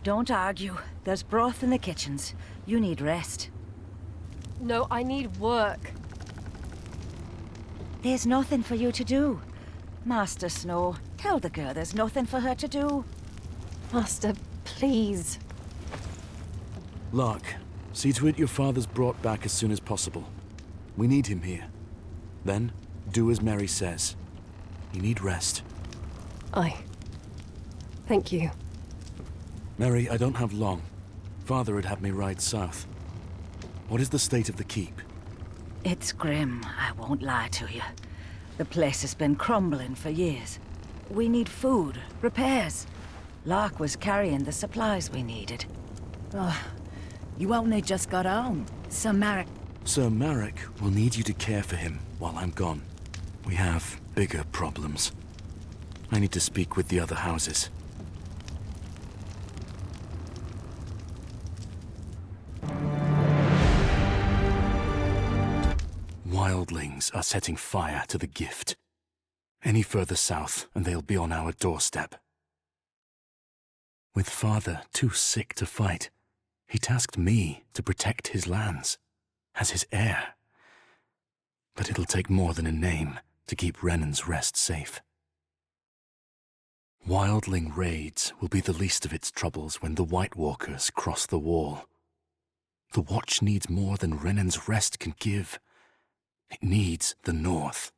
Don't argue. There's broth in the kitchens. You need rest. No, I need work. There's nothing for you to do. Master Snow, tell the girl there's nothing for her to do. Master, please. Lark, see to it your father's brought back as soon as possible. We need him here. Then, do as Mary says. You need rest. Aye. Thank you. Mary, I don't have long. Father had me ride south. What is the state of the keep? It's grim, I won't lie to you. The place has been crumbling for years. We need food, repairs. Lark was carrying the supplies we needed. You only just got home. Sir Marek... Sir Marek will need you to care for him while I'm gone. We have bigger problems. I need to speak with the other houses. Wildlings are setting fire to the gift. Any further south, and they'll be on our doorstep. With Father too sick to fight, he tasked me to protect his lands, as his heir. But it'll take more than a name to keep Renan's Rest safe. Wildling raids will be the least of its troubles when the White Walkers cross the wall. The Watch needs more than Renan's Rest can give. It needs the North.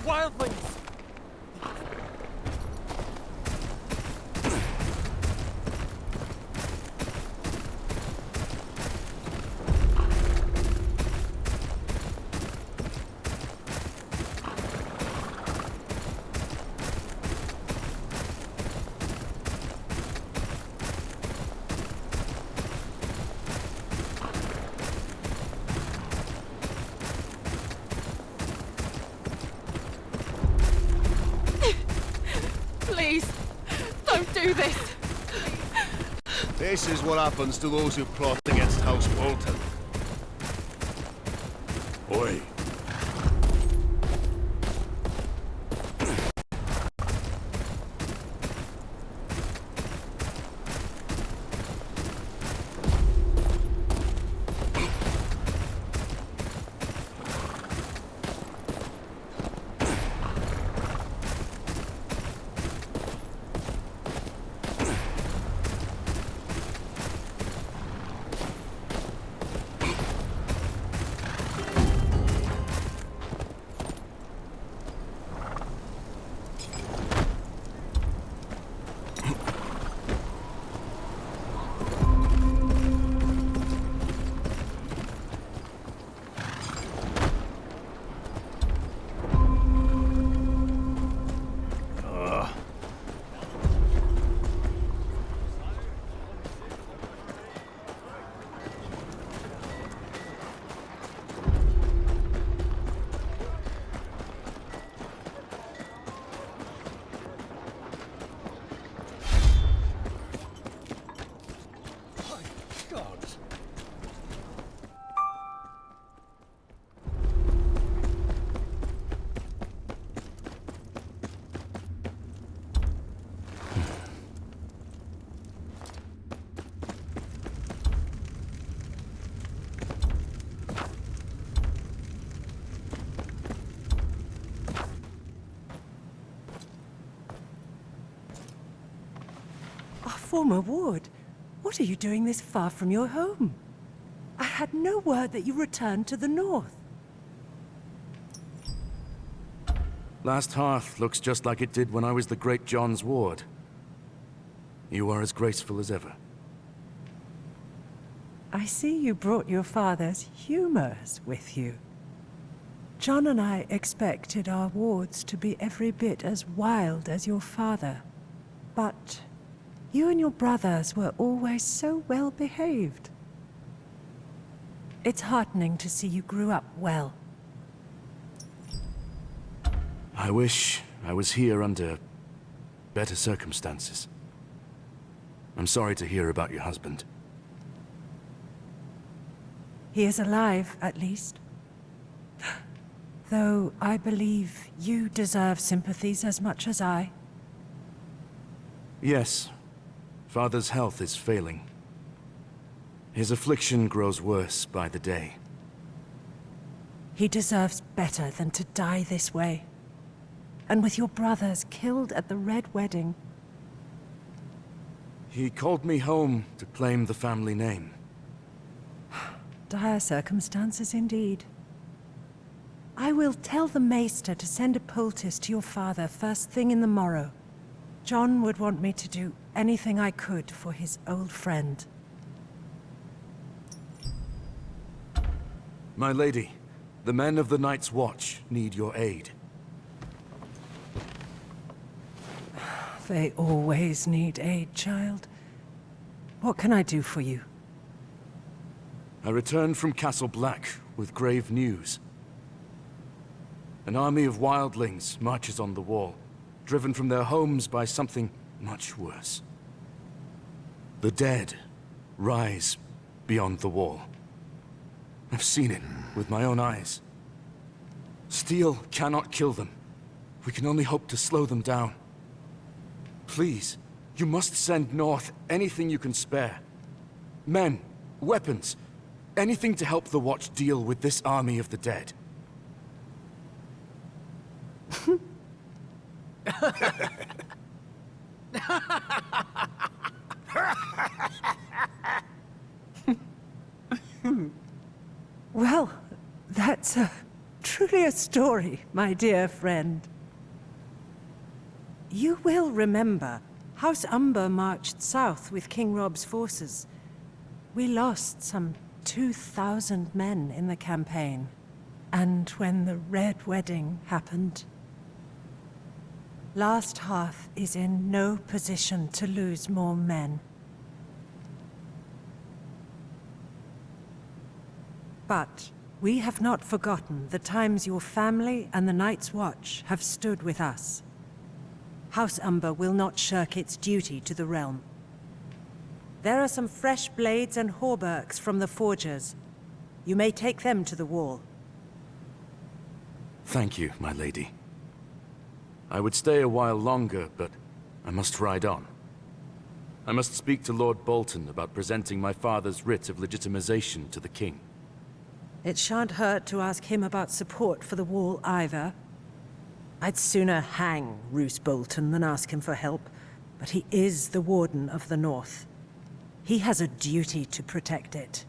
Wildlings! Please, don't do this. This is what happens to those who plot against House Bolton. Oi. Former ward. What are you doing this far from your home? I had no word that you returned to the north. Last Hearth looks just like it did when I was the Great John's ward. You are as graceful as ever. I see you brought your father's humors with you. John and I expected our wards to be every bit as wild as your father. But you and your brothers were always so well behaved. It's heartening to see you grew up well. I wish I was here under better circumstances. I'm sorry to hear about your husband. He is alive, at least. Though I believe you deserve sympathies as much as I. Yes, Father's health is failing. His affliction grows worse by the day. He deserves better than to die this way. And with your brothers killed at the Red Wedding. He called me home to claim the family name. Dire circumstances indeed. I will tell the Maester to send a poultice to your father first thing in the morrow. John would want me to do anything I could for his old friend. My lady, the men of the Night's Watch need your aid. They always need aid, child. What can I do for you? I returned from Castle Black with grave news. An army of wildlings marches on the wall, driven from their homes by something much worse. The dead rise beyond the wall. I've seen it with my own eyes. Steel cannot kill them. We can only hope to slow them down. Please, you must send north anything you can spare. Men, weapons, anything to help the Watch deal with this army of the dead. Well, that's truly a story, my dear friend. You will remember, House Umber marched south with King Rob's forces. We lost some 2,000 men in the campaign. And when the Red Wedding happened, Last Hearth is in no position to lose more men. But we have not forgotten the times your family and the Night's Watch have stood with us. House Umber will not shirk its duty to the realm. There are some fresh blades and hauberks from the forgers. You may take them to the wall. Thank you, my lady. I would stay a while longer, but I must ride on. I must speak to Lord Bolton about presenting my father's writ of legitimization to the king. It shan't hurt to ask him about support for the wall either. I'd sooner hang Roose Bolton than ask him for help, but he is the Warden of the North. He has a duty to protect it.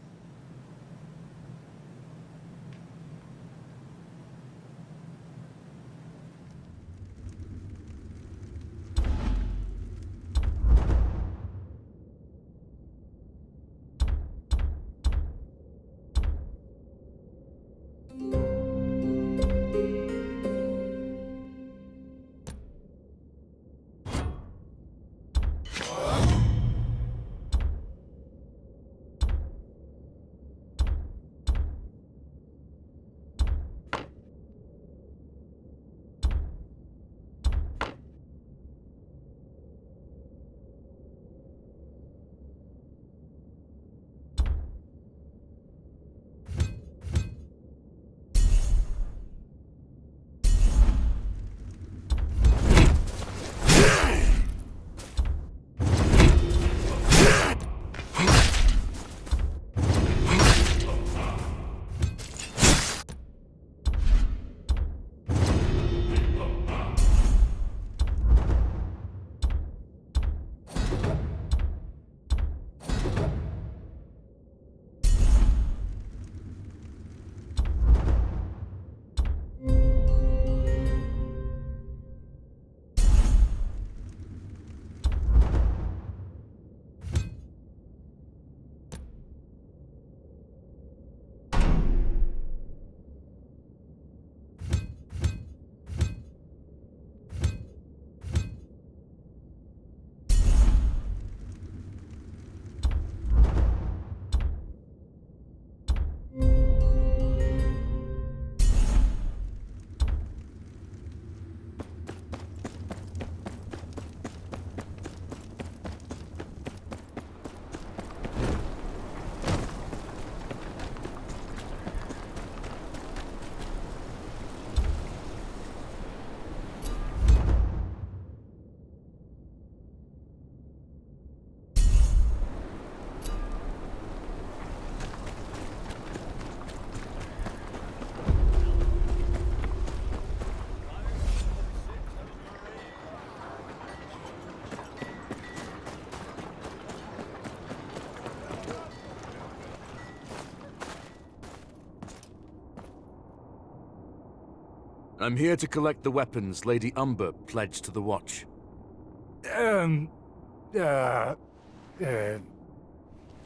I'm here to collect the weapons Lady Umber pledged to the Watch.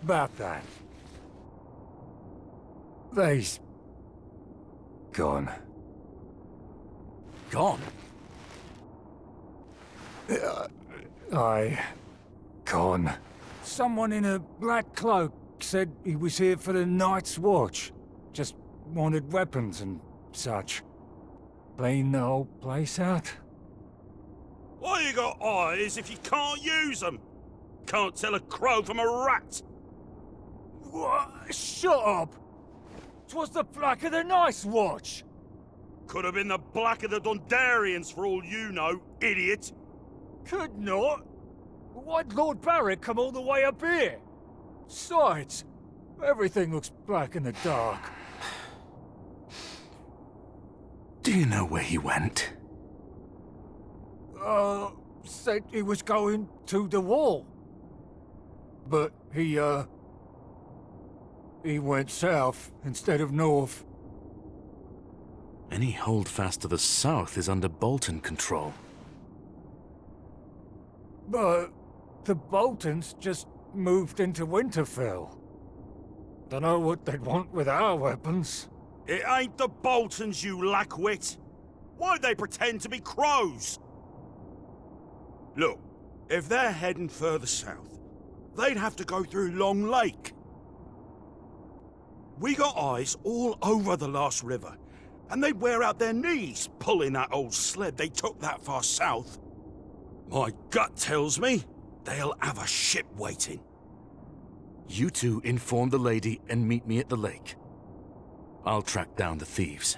About that. They's gone. Gone? Gone. Someone in a black cloak said he was here for the Night's Watch. Just wanted weapons and such. Clean the whole place out. Why you got eyes if you can't use them? Can't tell a crow from a rat. What? Shut up! 'Twas the Black of the Night's Watch! Could have been the Black of the Dundarians for all you know, idiot. Could not? Why'd Lord Barrick come all the way up here? Besides, everything looks black in the dark. Do you know where he went? Said he was going to the wall. But he went south instead of north. Any holdfast to the south is under Bolton control. But the Boltons just moved into Winterfell. Dunno what they'd want with our weapons. It ain't the Boltons, you lackwit. Why'd they pretend to be crows? Look, if they're heading further south, they'd have to go through Long Lake. We got eyes all over the last river, and they'd wear out their knees pulling that old sled they took that far south. My gut tells me they'll have a ship waiting. You two inform the lady and meet me at the lake. I'll track down the thieves.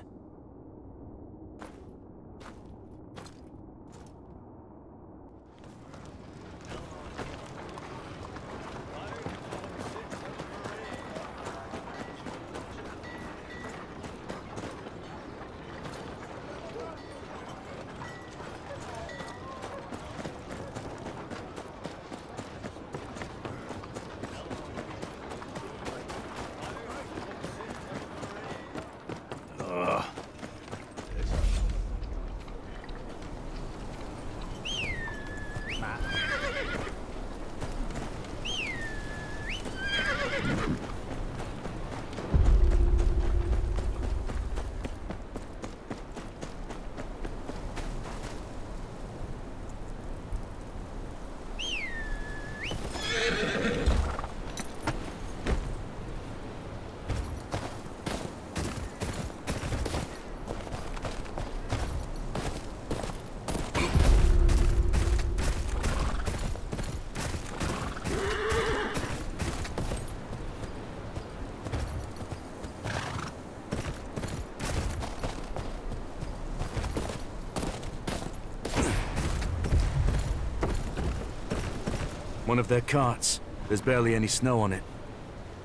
One of their carts. There's barely any snow on it.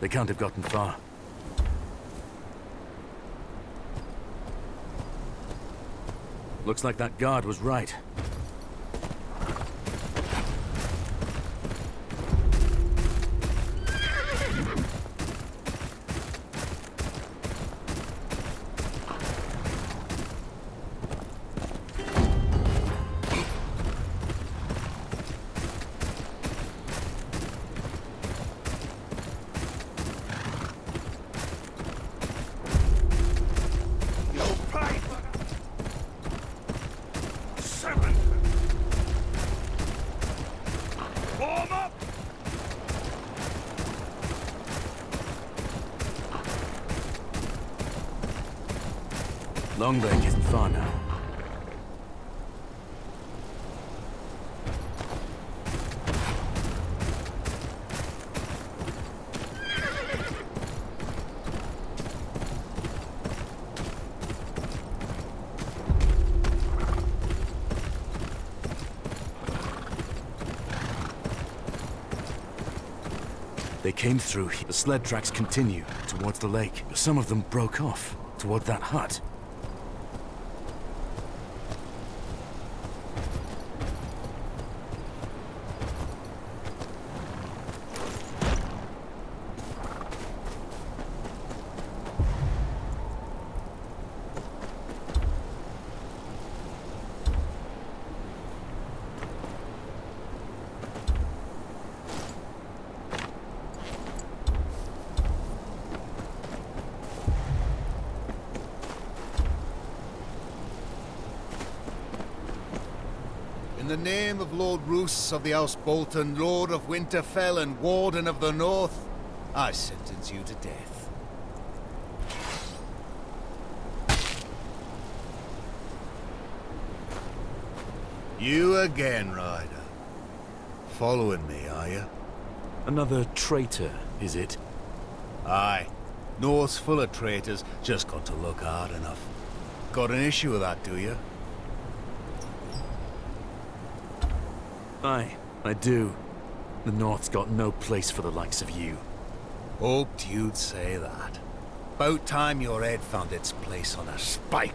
They can't have gotten far. Looks like that guard was right. Long Lake isn't far now. They came through here. The sled tracks continue towards the lake. Some of them broke off toward that hut. the name of Lord Roos of the House Bolton, Lord of Winterfell and Warden of the North, I sentence you to death. You again, Ryder. Following me, are you? Another traitor, is it? Aye. North's full of traitors, just got to look hard enough. Got an issue with that, do you? Aye, I do. The North's got no place for the likes of you. Hoped you'd say that. About time your head found its place on a spike.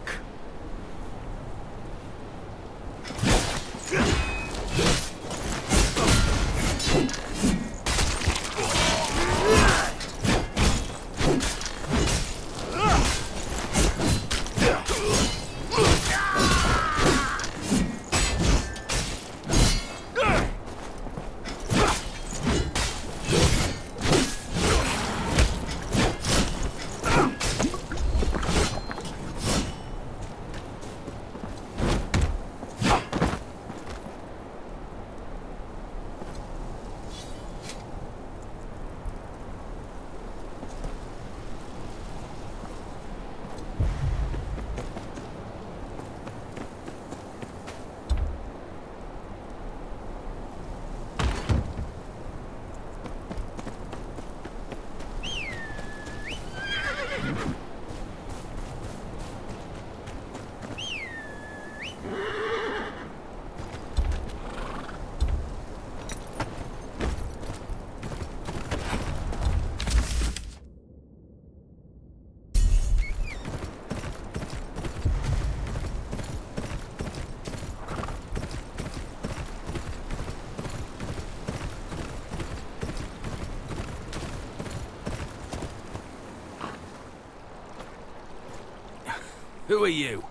Who are you?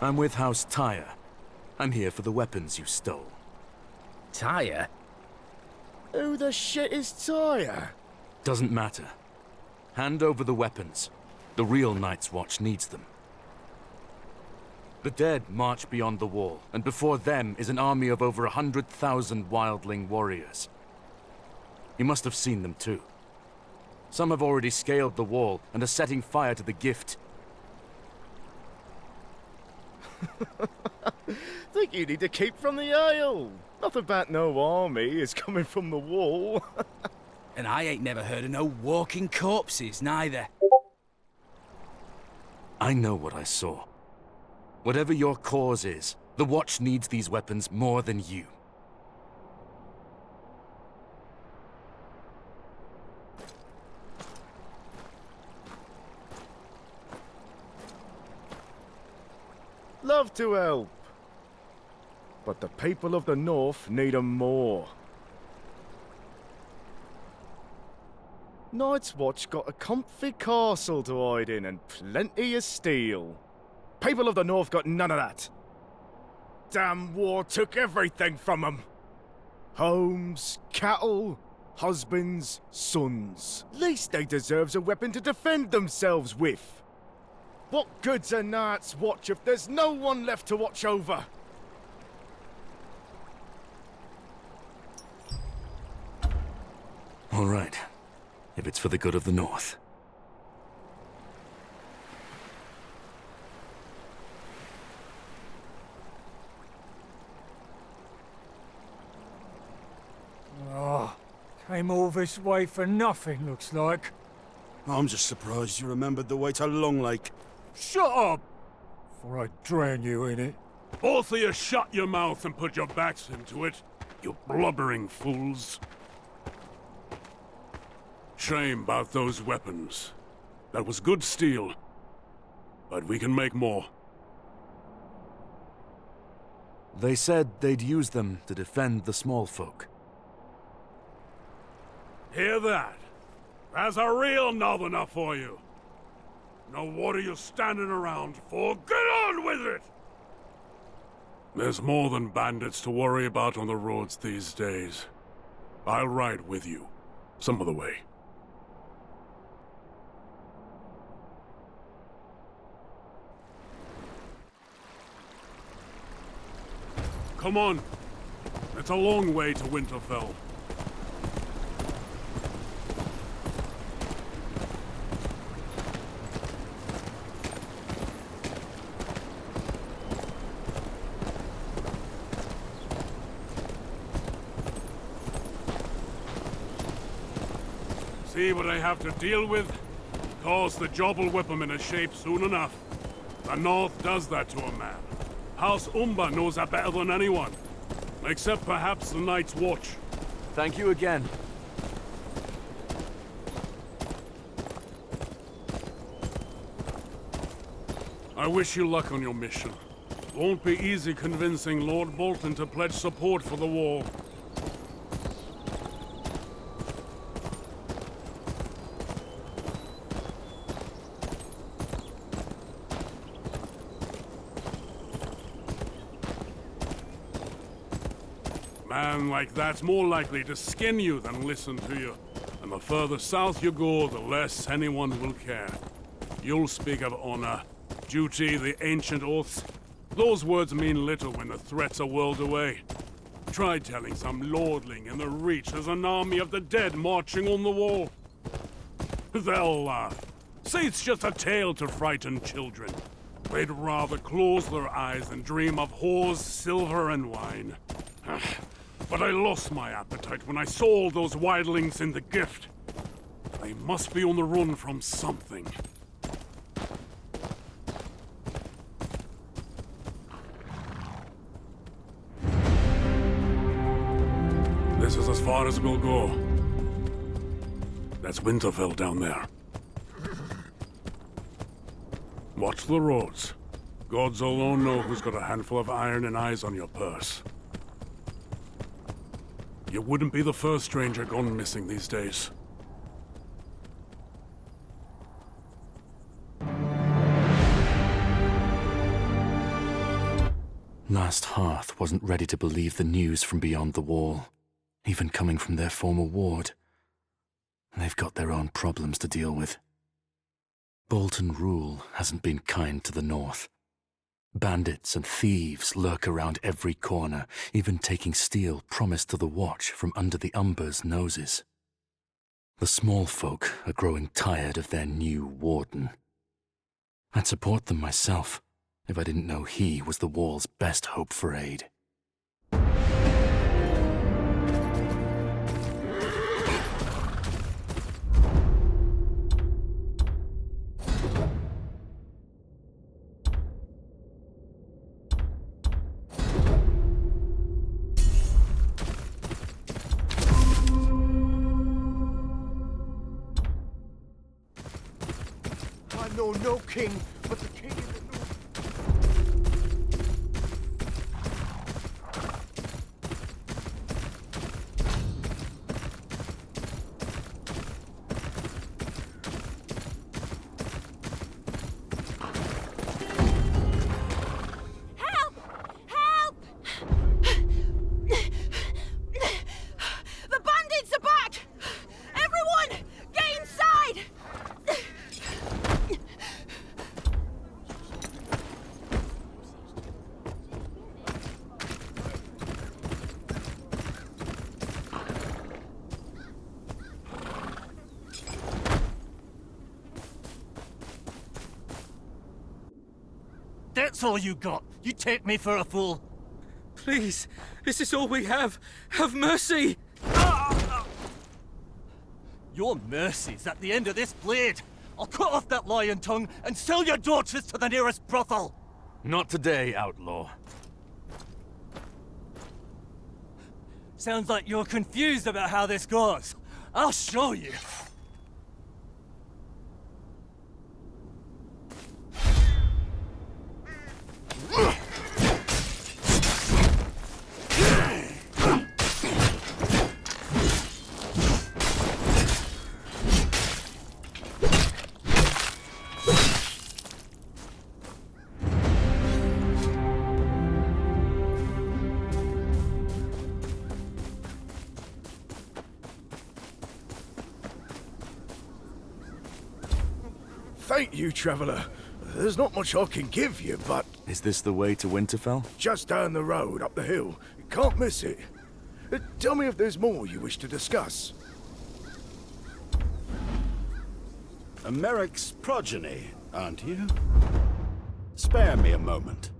I'm with House Tyre. I'm here for the weapons you stole. Tyre? Who the shit is Tyre? Doesn't matter. Hand over the weapons. The real Night's Watch needs them. The dead march beyond the wall, and before them is an army of over 100,000 wildling warriors. You must have seen them too. Some have already scaled the wall and are setting fire to the gift. Think you need to keep from the Isle. Nothing about no army is coming from the wall. And I ain't never heard of no walking corpses, neither. I know what I saw. Whatever your cause is, the Watch needs these weapons more than you. Love to help. But the people of the North need 'em more. Night's Watch got a comfy castle to hide in and plenty of steel. People of the North got none of that. Damn war took everything from 'em. Homes, cattle, husbands, sons. Least they deserves a weapon to defend themselves with. What good's a Night's Watch if there's no one left to watch over? All right. If it's for the good of the North. Oh, came all this way for nothing, looks like. I'm just surprised you remembered the way to Long Lake. Shut up! Before I drown you in it. Both of you shut your mouth and put your backs into it, you blubbering fools. Shame about those weapons. That was good steel. But we can make more. They said they'd use them to defend the small folk. Hear that? That's a real northerner for you. Now what are you standing around for? Get on with it! There's more than bandits to worry about on the roads these days. I'll ride with you, some of the way. come on. It's a long way to Winterfell. See what I have to deal with? Of course, the job will whip him into shape soon enough. The North does that to a man. House Umber knows that better than anyone. Except perhaps the Night's Watch. Thank you again. I wish you luck on your mission. Won't be easy convincing Lord Bolton to pledge support for the war. Man like that's more likely to skin you than listen to you. And the further south you go, the less anyone will care. You'll speak of honor, duty, the ancient oaths. Those words mean little when the threat's a world away. Try telling some lordling in the Reach there's an army of the dead marching on the wall. They'll laugh. Say it's just a tale to frighten children. They'd rather close their eyes than dream of whores, silver, and wine. But I lost my appetite when I saw all those wildlings in the gift. They must be on the run from something. This is as far as we'll go. That's Winterfell down there. Watch the roads. Gods alone know who's got a handful of iron and eyes on your purse. You wouldn't be the first stranger gone missing these days. Last Hearth wasn't ready to believe the news from beyond the wall, even coming from their former ward. They've got their own problems to deal with. Bolton rule hasn't been kind to the North. Bandits and thieves lurk around every corner, even taking steel promised to the Watch from under the Umber's noses. The small folk are growing tired of their new warden. I'd support them myself if I didn't know he was the Wall's best hope for aid. No king, but the king in the north. Help! Help! The bandits are back! Everyone, get inside! That's all you got. You take me for a fool. Please, this is all we have. Have mercy! Your mercy's at the end of this blade. I'll cut off that lion tongue and sell your daughters to the nearest brothel. Not today, outlaw. Sounds like you're confused about how this goes. I'll show you. Thank you, traveller. There's not much I can give you, but Is this the way to Winterfell? Just down the road, up the hill. You can't miss it. Tell me if there's more you wish to discuss. A Merrick's progeny, aren't you? Spare me a moment.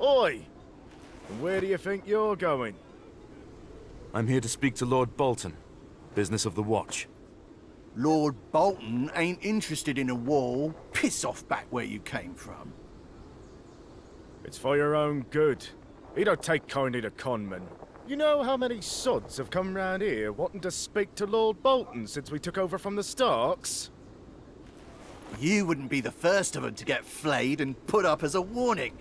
Oi! And where do you think you're going? I'm here to speak to Lord Bolton. Business of the Watch. Lord Bolton ain't interested in a war. Piss off back where you came from. It's for your own good. He don't take kindly to conmen. You know how many sods have come round here wanting to speak to Lord Bolton since we took over from the Starks? You wouldn't be the first of them to get flayed and put up as a warning.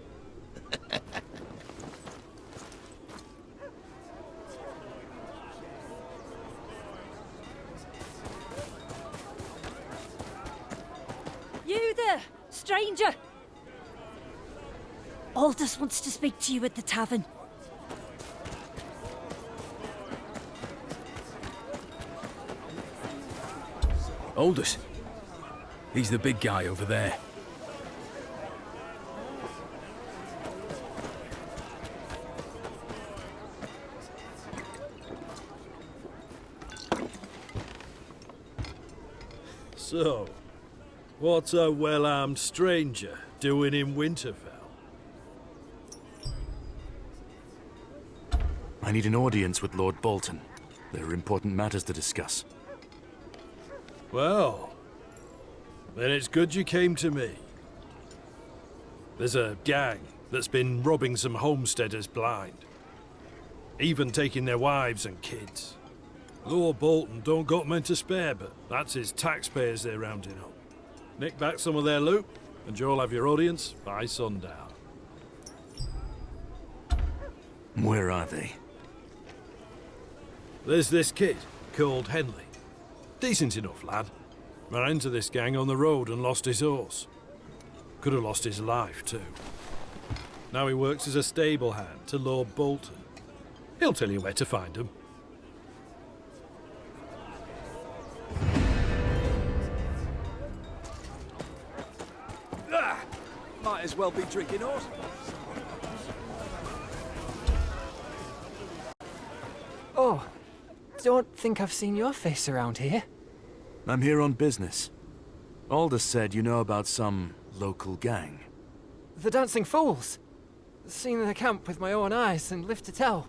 You there, stranger! Aldous wants to speak to you at the tavern. Aldous. He's the big guy over there. So, what's a well-armed stranger doing in Winterfell? I need an audience with Lord Bolton. There are important matters to discuss. Well, then it's good you came to me. There's a gang that's been robbing some homesteaders blind. Even taking their wives and kids. Lord Bolton don't got men to spare, but that's his taxpayers they're rounding up. Nick back some of their loot, and you'll have your audience by sundown. Where are they? There's this kid called Henley. Decent enough lad. Ran into this gang on the road and lost his horse. Could have lost his life too. Now he works as a stable hand to Lord Bolton. He'll tell you where to find him. Might as well be drinking horse. Oh, don't think I've seen your face around here. I'm here on business. Aldous said you know about some local gang. The Dancing Fools. Seen their camp with my own eyes and live to tell.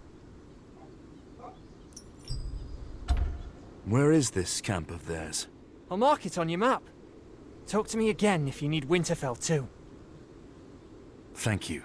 Where is this camp of theirs? I'll mark it on your map. Talk to me again if you need Winterfell too. Thank you.